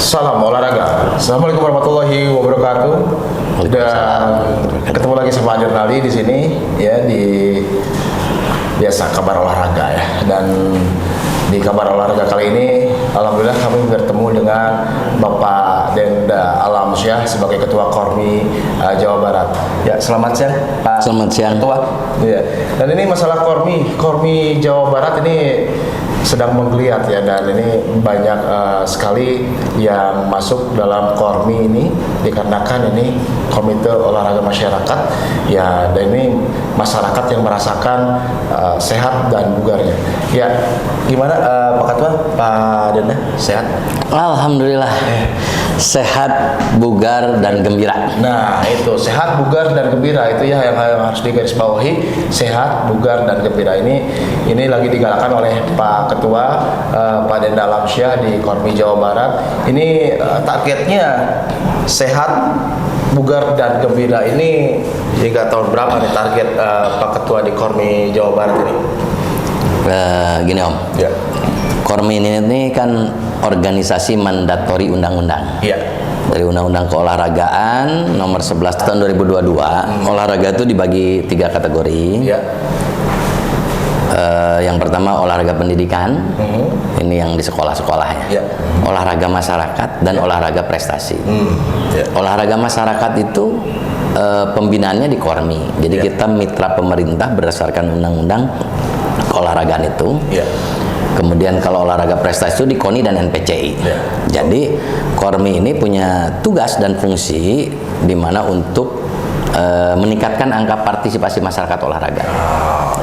Salam olahraga. Assalamualaikum warahmatullahi wabarakatuh. Dan ketemu lagi sama Adir Nali di sini ya, di biasa kabar olahraga ya. Dan di kabar olahraga kali ini alhamdulillah kami bertemu dengan Bapak Denda Alamsyah sebagai Ketua Kormi Jawa Barat. Ya, selamat siang Pak. Selamat siang. Ketua. Ya. Dan ini masalah Kormi Jawa Barat ini sedang menggeliat ya, dan ini banyak sekali yang masuk dalam Kormi ini dikarenakan ini Komite Olahraga Masyarakat ya, dan ini masyarakat yang merasakan sehat dan bugarnya. Ya, gimana Pak Ketua, Pak Denda, sehat? Alhamdulillah, sehat, bugar, dan gembira. Nah, itu sehat, bugar, dan gembira itu ya yang harus digarisbawahi. Sehat, bugar, dan gembira ini lagi digalakkan oleh Pak Ketua Pak Denda Alamsyah di Kormi Jawa Barat. Ini targetnya sehat, bugar, dan gembira ini hingga tahun berapa nih target Pak Ketua di Kormi Jawa Barat ini? Gini Om, Ya. Kormi ini kan organisasi mandatori undang-undang. Iya. Dari Undang-Undang Keolahragaan nomor 11 tahun 2022, olahraga itu dibagi 3 kategori. Ya. Yang pertama olahraga pendidikan, ini yang di sekolah-sekolahnya. Ya. Olahraga masyarakat dan olahraga prestasi. Ya. Olahraga masyarakat itu pembinaannya di Kormi. Jadi Ya. kita mitra pemerintah berdasarkan undang-undang keolahragaan itu. Ya. Kemudian kalau olahraga prestasi itu di KONI dan NPCI. Ya. Jadi Kormi ini punya tugas dan fungsi di mana untuk meningkatkan angka partisipasi masyarakat olahraga,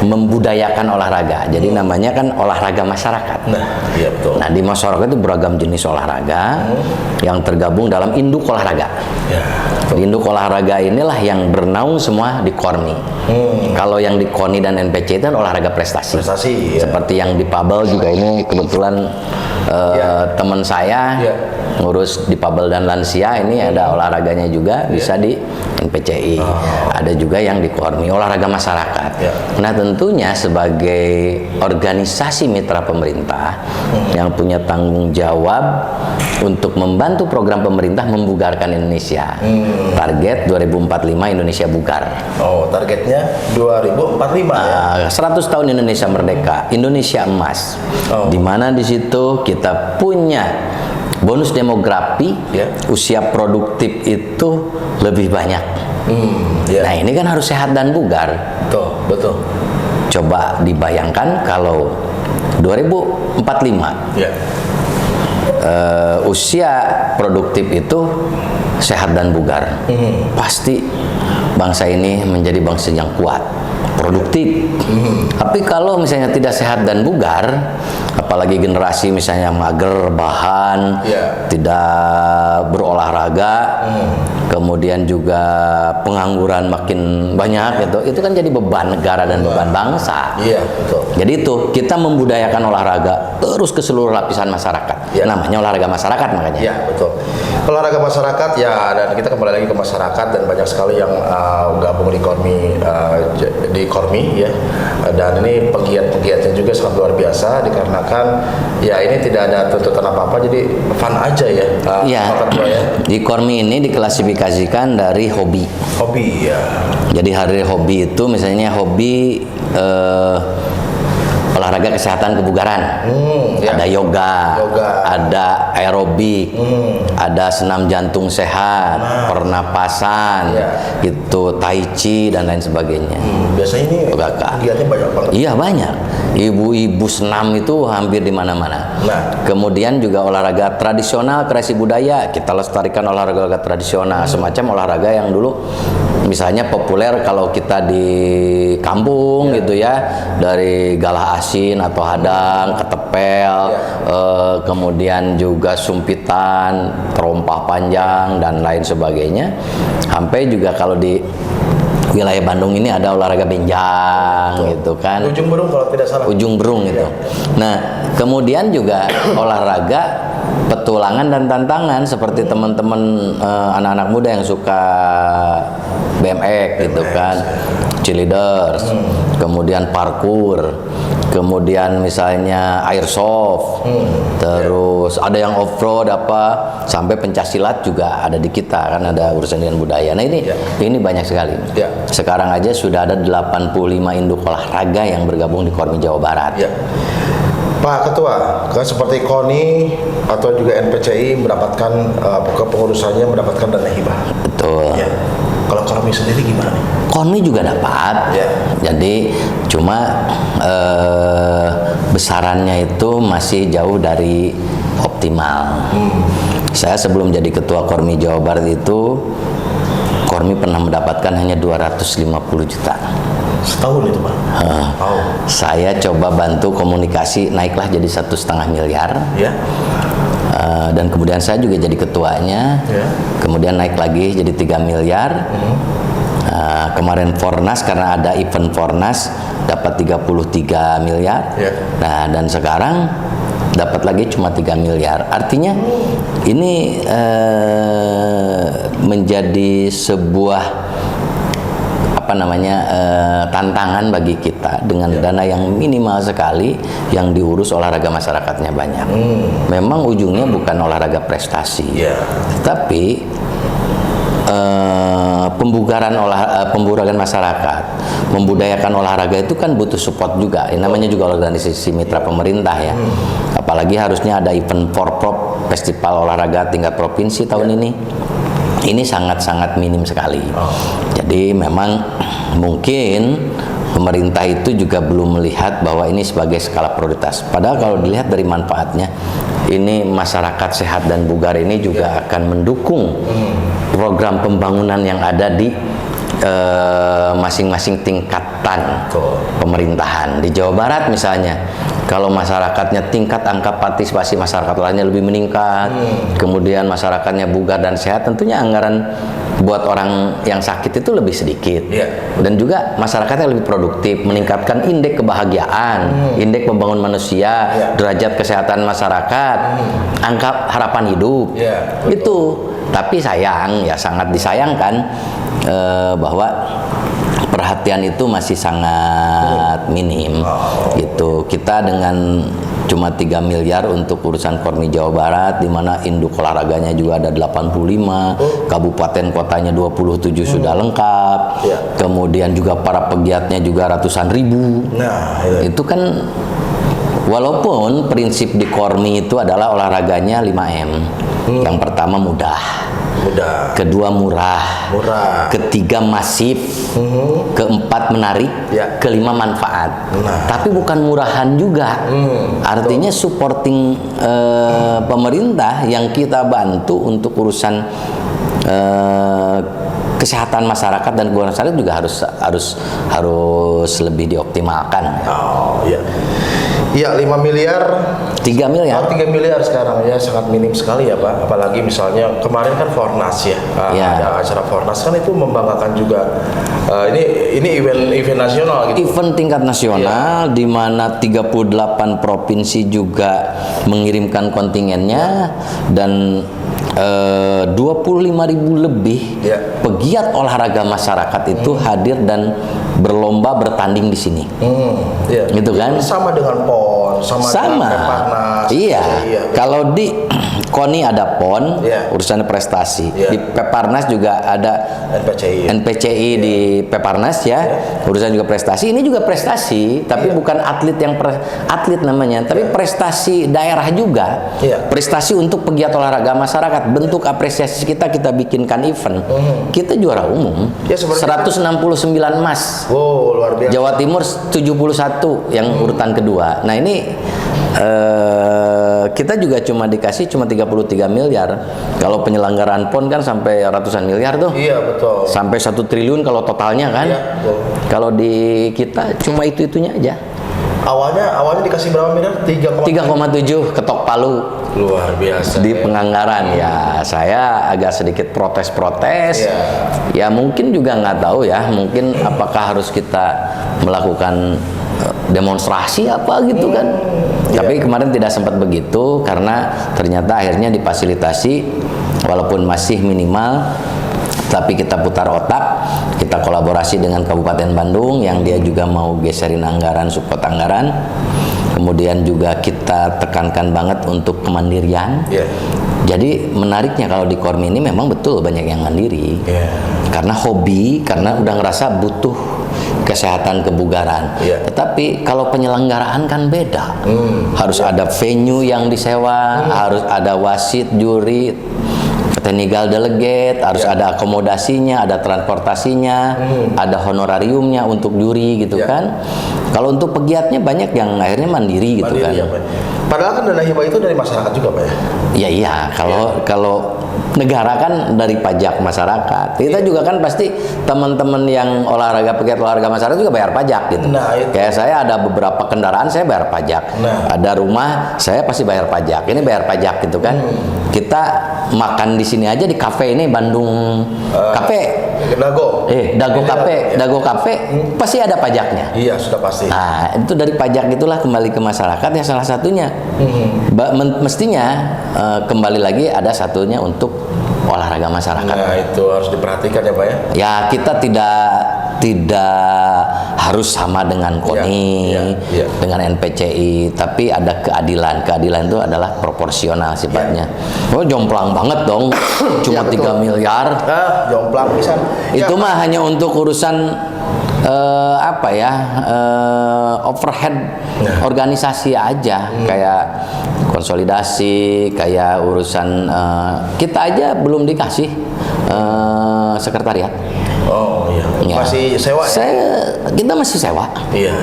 membudayakan olahraga. Jadi namanya kan olahraga masyarakat. Nah, iya betul. Nah, di masyarakat itu beragam jenis olahraga yang tergabung dalam induk olahraga. Ya. Di induk olahraga inilah yang bernaung semua di Kormi. Kalau yang di KONI dan NPC itu kan olahraga prestasi. Prestasi, ya. Seperti yang di Pabel juga ini kebetulan teman saya ngurus di Pabel dan lansia, ini ada olahraganya juga, bisa di NPCI. Ada juga yang di Kormi, olahraga masyarakat. Nah, tentunya sebagai organisasi mitra pemerintah yang punya tanggung jawab untuk membantu program pemerintah membugarkan Indonesia. Target 2045 Indonesia bugar. Oh, targetnya 2045 ya. 100 tahun Indonesia merdeka, Indonesia emas. Di mana di situ kita punya bonus demografi, usia produktif itu lebih banyak. Nah, ini kan harus sehat dan bugar. Betul, betul. Coba dibayangkan kalau 2045 usia produktif itu sehat dan bugar, pasti bangsa ini menjadi bangsa yang kuat, produktif. Tapi kalau misalnya tidak sehat dan bugar, apalagi generasi misalnya mager, bahan, tidak berolahraga, kemudian juga pengangguran makin banyak, itu kan jadi beban negara dan beban bangsa. Iya, betul. Jadi itu kita membudayakan olahraga terus ke seluruh lapisan masyarakat. Namanya olahraga masyarakat makanya. Iya, betul. Olahraga masyarakat ya, dan kita kembali lagi ke masyarakat, dan banyak sekali yang gabung di Kormi ya. Dan ini pegiat-pegiatnya juga sangat luar biasa dikarenakan ya ini tidak ada tuntutan apa-apa, jadi fun aja ya. Pak Ketua ya. Di Kormi ini diklasifikasikan dari hobi. Hobi ya. Jadi hari hobi itu misalnya hobi olahraga kesehatan kebugaran, ada yoga, ada aerobik, ada senam jantung sehat, pernapasan, gitu, tai chi dan lain sebagainya. Biasanya ini kegiatannya banyak banget. Iya, banyak. Ibu-ibu senam itu hampir di mana-mana. Kemudian juga olahraga tradisional, kreasi budaya, kita lestarikan olahraga tradisional, semacam olahraga yang dulu misalnya populer kalau kita di kampung gitu ya, dari galah asin atau hadang, ketepel, kemudian juga sumpitan, terompah panjang dan lain sebagainya. Sampai juga kalau di wilayah Bandung ini ada olahraga benjang gitu kan. Ujung Berung kalau tidak salah. Ujung Berung gitu. Nah, kemudian juga olahraga petualangan dan tantangan seperti teman-teman anak-anak muda yang suka BMX gitu kan, cheerleaders, kemudian parkour, kemudian misalnya airsoft, terus ada yang off-road sampai pencaksilat juga ada di kita kan, ada urusan dengan budaya. Nah ini banyak sekali. Sekarang aja sudah ada 85 induk olahraga yang bergabung di Kormi Jawa Barat. Pak Ketua, kan seperti KONI atau juga NPCI mendapatkan kepengurusannya mendapatkan dana hibah. Betul. Kalau KONI sendiri gimana nih? KONI juga dapat. Jadi cuma besarannya itu masih jauh dari optimal. Saya sebelum jadi ketua Kormi Jawa Barat itu, Kormi pernah mendapatkan hanya 250 juta. Setahun itu Pak? Saya coba bantu komunikasi, naiklah jadi 1,5 miliar. Dan kemudian saya juga jadi ketuanya. Kemudian naik lagi jadi 3 miliar. Kemarin Fornas, karena ada event Fornas, dapat 33 miliar. Nah, dan sekarang dapat lagi cuma 3 miliar. Artinya ini menjadi sebuah tantangan bagi kita dengan dana yang minimal sekali, yang diurus olahraga masyarakatnya banyak. Memang ujungnya bukan olahraga prestasi, tapi pembugaran masyarakat, membudayakan olahraga itu kan butuh support juga. Namanya juga organisasi mitra pemerintah ya. Apalagi harusnya ada event Forprov, festival olahraga tingkat provinsi tahun ini. Ini sangat-sangat minim sekali. Jadi memang mungkin pemerintah itu juga belum melihat bahwa ini sebagai skala prioritas. Padahal kalau dilihat dari manfaatnya, ini masyarakat sehat dan bugar ini juga akan mendukung program pembangunan yang ada di masing-masing tingkatan pemerintahan. Di Jawa Barat misalnya, kalau masyarakatnya tingkat angka partisipasi masyarakat lainnya lebih meningkat, kemudian masyarakatnya bugar dan sehat, tentunya anggaran buat orang yang sakit itu lebih sedikit. Dan juga masyarakatnya lebih produktif, meningkatkan indeks kebahagiaan, indeks pembangunan manusia, derajat kesehatan masyarakat, angka harapan hidup. Itu. Tapi sayang, ya sangat disayangkan bahwa perhatian itu masih sangat minim. Gitu. Kita dengan cuma 3 miliar untuk urusan Kormi Jawa Barat, di mana induk olahraganya juga ada 85, kabupaten kotanya 27 sudah lengkap. Kemudian juga para pegiatnya juga ratusan ribu. Itu kan, walaupun prinsip di Kormi itu adalah olahraganya 5M. Yang pertama mudah, kedua murah, ketiga masif, keempat menarik, kelima manfaat. Tapi bukan murahan juga. Artinya supporting pemerintah yang kita bantu untuk urusan kesehatan masyarakat dan kebugaran masyarakat juga harus lebih dioptimalkan. Iya, 5 miliar, 3 miliar. 3 miliar sekarang ya, sangat minim sekali ya Pak. Apalagi misalnya kemarin kan Fornas ya, ada acara Fornas kan, itu membanggakan juga. Ini event nasional gitu. Event tingkat nasional di mana 38 provinsi juga mengirimkan kontingennya, dan 25.000 lebih pegiat olahraga masyarakat itu hadir dan berlomba bertanding di sini. Gitu kan? Sama dengan PON, sama dengan Peparnas. Kalau di KONI ada PON, urusan prestasi. Di Peparnas juga ada NPCI di Peparnas urusan juga prestasi. Ini juga prestasi, tapi bukan atlet yang atlet namanya, tapi prestasi daerah juga. Prestasi untuk pegiat olahraga masyarakat. Bentuk apresiasi kita bikinkan event. Kita juara umum, 169 emas. Luar biasa. Jawa Timur 71 yang urutan kedua. Nah ini kita juga cuma dikasih 33 miliar. Kalau penyelenggaraan PON kan sampai ratusan miliar tuh. Betul. Sampai 1 triliun kalau totalnya kan. Kalau di kita cuma itu-itunya aja. Awalnya dikasih berapa miliar? 3,7 ketok palu. Luar biasa. Di penganggaran ya, saya agak sedikit protes-protes. Ya mungkin juga nggak tahu ya, mungkin apakah harus kita melakukan demonstrasi apa gitu kan. Tapi kemarin tidak sempat begitu karena ternyata akhirnya difasilitasi walaupun masih minimal, tapi kita putar otak, kita kolaborasi dengan Kabupaten Bandung yang dia juga mau geserin anggaran, support anggaran. Kemudian juga kita tekankan banget untuk kemandirian. Jadi menariknya kalau di Kormi ini memang betul banyak yang mandiri. Karena hobi, karena udah ngerasa butuh kesehatan kebugaran. Tetapi kalau penyelenggaraan kan beda. Harus ada venue yang disewa, harus ada wasit, juri, technical delegate, harus ada akomodasinya, ada transportasinya, ada honorariumnya untuk juri gitu kan. Kalau untuk pegiatnya banyak yang akhirnya mandiri gitu kan. Ya, padahal kan dana hibah itu dari masyarakat juga, Pak ya? Iya, kalau negara kan dari pajak masyarakat. Kita juga kan pasti teman-teman yang pegiat olahraga masyarakat juga bayar pajak gitu. Kayak saya ada beberapa kendaraan saya bayar pajak. Ada rumah saya pasti bayar pajak. Ini bayar pajak gitu kan. Kita makan di sini aja di kafe ini Bandung Kafe. Dago Kafe pasti ada pajaknya. Iya, sudah pasti. Nah, itu dari pajak itulah kembali ke masyarakat ya salah satunya. Mestinya kembali lagi ada satunya untuk olahraga masyarakat. Nah, itu harus diperhatikan ya, Pak ya. Ya, kita tidak harus sama dengan KONI, dengan NPCI, tapi ada keadilan. Keadilan itu adalah proporsional sifatnya. Oh, jomplang banget dong. Cuma 3 miliar. Jomplang bisa. Itu mah hanya untuk urusan overhead organisasi aja, kayak konsolidasi, kayak urusan kita aja belum dikasih sekretariat. Oh iya. Masih sewa ya? Kita masih sewa. Iya.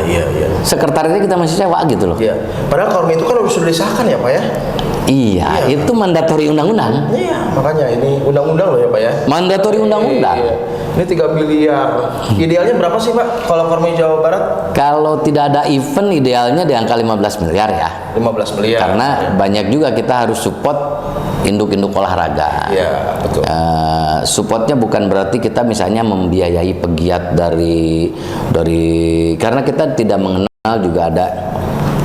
Sekretariatnya kita masih sewa gitu loh. Iya. Padahal Kormi itu kan sudah disahkan ya, Pak ya? Iya, itu mandatori undang-undang. Iya, makanya ini undang-undang loh ya, Pak ya? Mandatori undang-undang. Iya. Ini 3 miliar. Idealnya berapa sih, Pak, kalau Kormi Jawa Barat? Kalau tidak ada event, idealnya di angka 15 miliar ya. 15 miliar. Karena banyak juga kita harus support induk-induk olahraga. Iya, betul. Supportnya bukan berarti kita misalnya membiayai pegiat dari karena kita tidak mengenal juga ada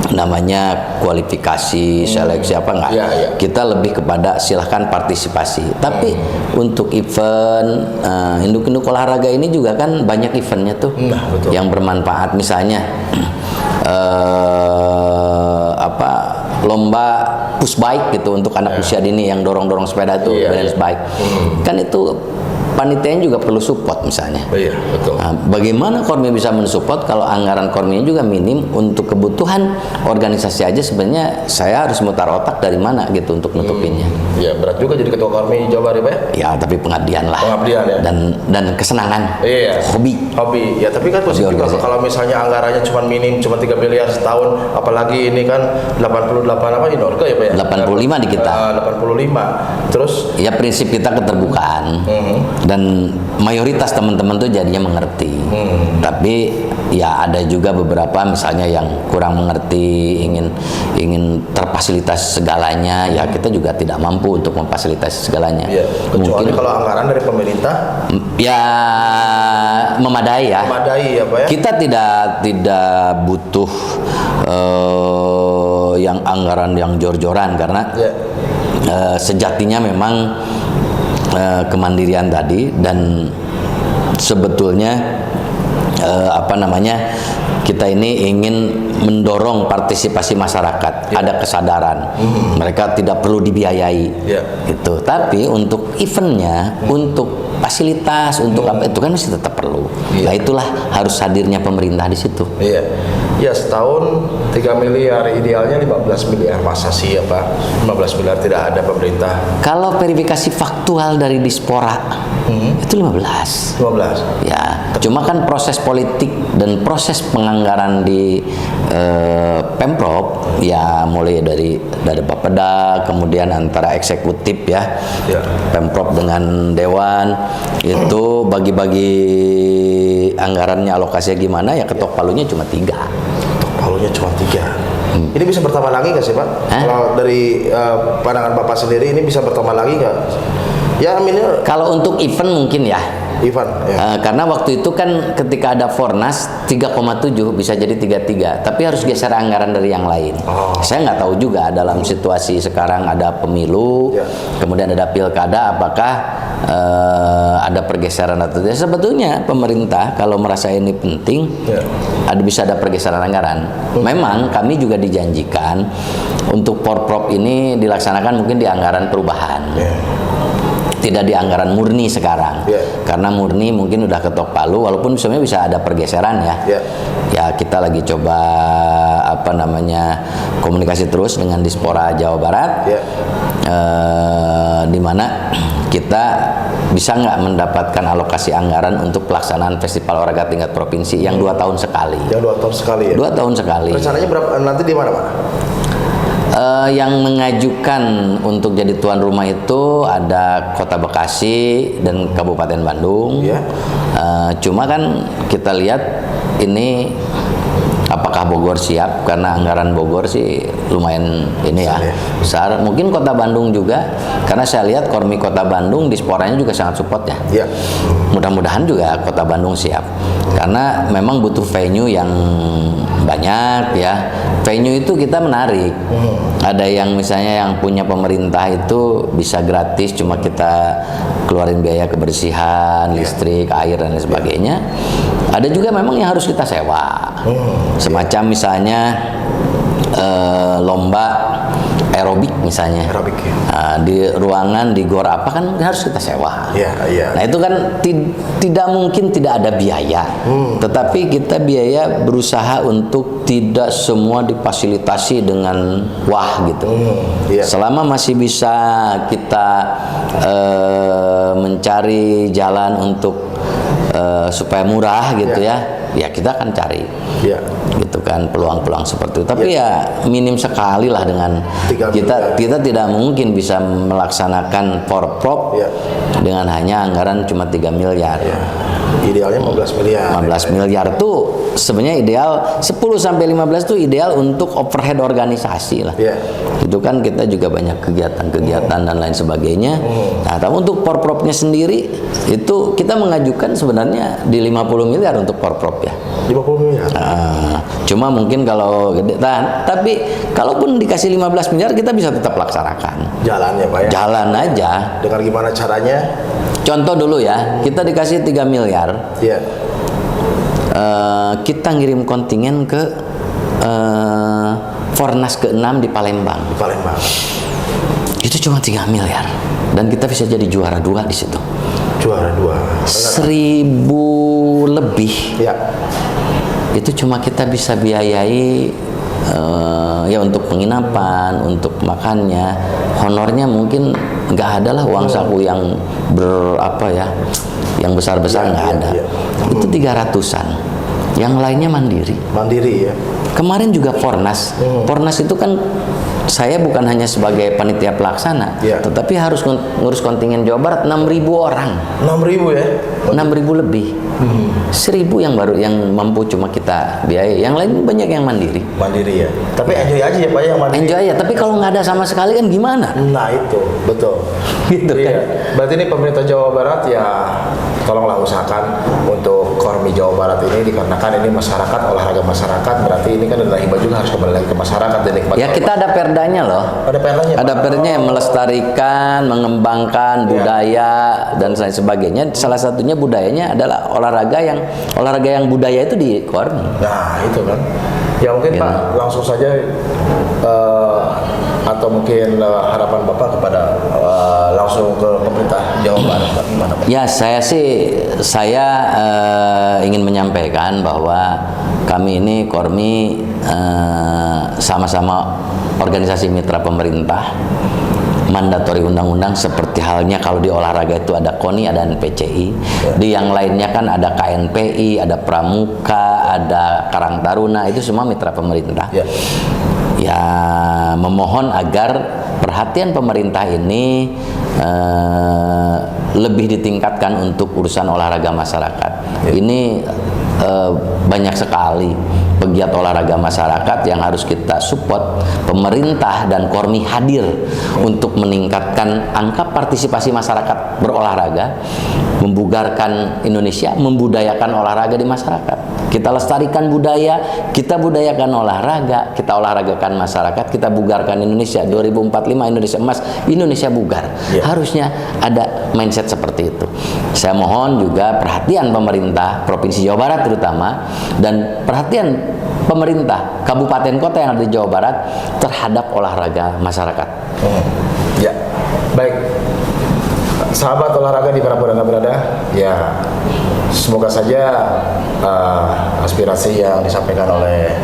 namanya kualifikasi, seleksi apa enggak. Kita lebih kepada silahkan partisipasi. Tapi untuk event induk-induk olahraga ini juga kan banyak eventnya tuh yang bermanfaat. Misalnya lomba push bike gitu untuk anak usia dini yang dorong-dorong sepeda itu, balance bike. Kan itu panitianya juga perlu support misalnya. Iya, betul. Nah, bagaimana Kormi bisa mensupport kalau anggaran Korminya juga minim untuk kebutuhan organisasi aja? Sebenarnya saya harus mutar otak dari mana gitu untuk nutupinnya. Iya, berat juga jadi ketua Kormi Jawa Barat, Pak ya? Ya, tapi pengabdian lah. Pengabdian ya. Dan kesenangan. Iya. Hobi. Ya, tapi kan positif juga kalau misalnya anggarannya cuma minim, cuma 3 miliar setahun, apalagi ini kan 88 apa Inorga ya, Pak ya? 85 di kita. 85. Terus ya prinsip kita keterbukaan. Dan mayoritas teman-teman tuh jadinya mengerti. Tapi ya ada juga beberapa misalnya yang kurang mengerti, ingin terfasilitas segalanya, ya kita juga tidak mampu untuk memfasilitasi segalanya. Kecuali kalau anggaran dari pemerintah ya memadai ya. Memadai ya, Pak ya. Kita tidak butuh yang anggaran yang jor-joran karena sejatinya memang kemandirian tadi, dan sebetulnya kita ini ingin mendorong partisipasi masyarakat, ada kesadaran mereka tidak perlu dibiayai gitu. Tapi untuk eventnya, untuk fasilitas, untuk apa itu kan masih tetap perlu. Nah itulah harus hadirnya pemerintah di situ. Ya, setahun 3 miliar, idealnya 15 miliar. Masa sih ya, Pak? 15 miliar tidak ada pemerintah. Kalau verifikasi faktual dari Dispora itu 15. Ya, cuma kan proses politik dan proses penganggaran di Pemprov ya mulai dari Bapeda, kemudian antara eksekutif ya, Pemprov dengan Dewan itu bagi-bagi anggarannya, alokasinya gimana ya, ketok palunya cuma 3. Palunya cuma 3. Ini bisa bertambah lagi nggak sih, Pak? Kalau dari pandangan Bapak sendiri ini bisa bertambah lagi nggak? Ya minimal. Kalau untuk event mungkin ya. Ivan, ya. Karena waktu itu kan ketika ada Fornas 3,7 bisa jadi 3,3, tapi harus geser anggaran dari yang lain. Saya nggak tahu juga dalam situasi sekarang ada pemilu, kemudian ada pilkada, apakah ada pergeseran atau tidak. Sebetulnya pemerintah kalau merasa ini penting, bisa ada pergeseran anggaran. Memang kami juga dijanjikan untuk Porprov ini dilaksanakan mungkin di anggaran perubahan. Tidak di anggaran murni sekarang, karena murni mungkin udah ketok palu, walaupun sebenarnya bisa ada pergeseran ya. Ya kita lagi coba komunikasi terus dengan Dispora Jawa Barat, di mana kita bisa nggak mendapatkan alokasi anggaran untuk pelaksanaan festival olahraga tingkat provinsi yang 2 tahun sekali. Yang 2 tahun sekali ya. 2 tahun sekali. Rencananya berapa nanti di mana, Pak? Yang mengajukan untuk jadi tuan rumah itu ada Kota Bekasi dan Kabupaten Bandung. Cuma kan kita lihat ini apakah Bogor siap, karena anggaran Bogor sih lumayan ini ya besar. Mungkin Kota Bandung juga, karena saya lihat Kormi Kota Bandung Disporanya juga sangat support ya. Mudah-mudahan juga Kota Bandung siap, karena memang butuh venue yang banyak ya. Venue itu kita menarik. Ada yang misalnya yang punya pemerintah itu bisa gratis, cuma kita keluarin biaya kebersihan, listrik, air dan lain sebagainya. Ada juga memang yang harus kita sewa. Semacam misalnya lomba aerobik misalnya. Di ruangan di gor apa kan harus kita sewa. Nah itu kan tidak mungkin tidak ada biaya. Tetapi kita biaya berusaha untuk tidak semua difasilitasi dengan wah gitu. Selama masih bisa kita mencari jalan untuk supaya murah gitu ya kita akan cari gitu kan peluang-peluang seperti itu. Tapi ya minim sekali lah dengan kita tidak mungkin bisa melaksanakan Porprov dengan hanya anggaran cuma 3 miliar. Idealnya 15 miliar. 15 miliar tuh sebenarnya ideal, 10 sampai 15 tuh ideal untuk overhead organisasi lah. Itu kan kita juga banyak kegiatan-kegiatan dan lain sebagainya. Nah, tapi untuk Porprovnya sendiri itu kita mengajukan sebenarnya di 50 miliar untuk Porprov ya. 50 miliar. Cuma mungkin kalau gede, tapi kalaupun dikasih 15 miliar kita bisa tetap laksanakan. Jalannya Pak ya. Jalan aja. Dengan gimana caranya? Contoh dulu ya, kita dikasih 3 miliar. Kita ngirim kontingen ke Fornas ke-6 di Palembang. Itu cuma 3 miliar dan kita bisa jadi juara 2 di situ. Juara 2. 1.000 lebih. Itu cuma kita bisa biayai ya untuk penginapan, untuk makannya, honornya mungkin nggak ada lah, uang saku yang yang besar-besar nggak ada. Itu 300-an. Yang lainnya mandiri ya. Kemarin juga Fornas. Fornas itu kan saya bukan hanya sebagai panitia pelaksana, tetapi harus ngurus kontingen Jawa Barat 6.000 orang. 6.000 ya? 6.000 lebih. 1.000 yang mampu cuma kita biaya. Yang lain banyak yang mandiri. Mandiri ya. Tapi enjoy aja ya Pak yang mandiri. Enjoy ya. Tapi kalau nggak ada sama sekali kan gimana? Nah itu betul. Gitu kan. Berarti ini pemerintah Jawa Barat ya tolonglah usahakan untuk Kormi Jawa Barat ini, dikarenakan ini masyarakat, olahraga masyarakat, berarti ini kan dana hibah juga harus kembali lagi ke masyarakat dan ya kita ada perdanya loh. Ada perdanya. Ada perdanya yang melestarikan, mengembangkan budaya dan lain sebagainya. Salah satunya budayanya adalah olahraga yang budaya itu di Kormi. Nah itu kan. Ya mungkin Pak langsung saja atau mungkin harapan Bapak kepada langsung ke pemerintah Jawa Barat gimana Pak? Ya saya ingin menyampaikan bahwa kami ini Kormi sama-sama organisasi mitra pemerintah, mandatori undang-undang, seperti halnya kalau di olahraga itu ada KONI, ada NPCI. Di yang lainnya kan ada KNPI, ada Pramuka, ada Karang Taruna, itu semua mitra pemerintah. Ya memohon agar perhatian pemerintah ini lebih ditingkatkan untuk urusan olahraga masyarakat. Ini banyak sekali pegiat olahraga masyarakat yang harus kita support. Pemerintah dan Kormi hadir untuk meningkatkan angka partisipasi masyarakat berolahraga, membugarkan Indonesia, membudayakan olahraga di masyarakat. Kita lestarikan budaya, kita budayakan olahraga, kita olahragakan masyarakat, kita bugarkan Indonesia. 2045 Indonesia emas, Indonesia bugar. Harusnya ada mindset seperti itu. Saya mohon juga perhatian pemerintah Provinsi Jawa Barat terutama, dan perhatian pemerintah kabupaten kota yang ada di Jawa Barat terhadap olahraga masyarakat. Ya, baik. Sahabat olahraga di mana pun Anda berada, ya semoga saja aspirasi yang disampaikan oleh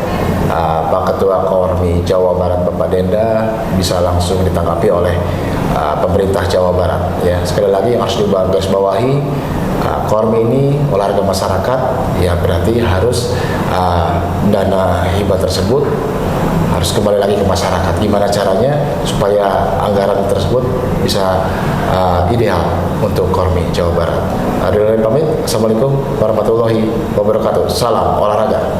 Pak Ketua Kormi Jawa Barat Bapak Denda bisa langsung ditanggapi oleh pemerintah Jawa Barat. Ya, sekali lagi yang harus digarisbawahi, Kormi ini olahraga masyarakat, ya berarti harus dana hibah tersebut harus kembali lagi ke masyarakat. Gimana caranya supaya anggaran tersebut bisa ideal untuk Kormi Jawa Barat. Pamit. Assalamualaikum warahmatullahi wabarakatuh. Salam olahraga.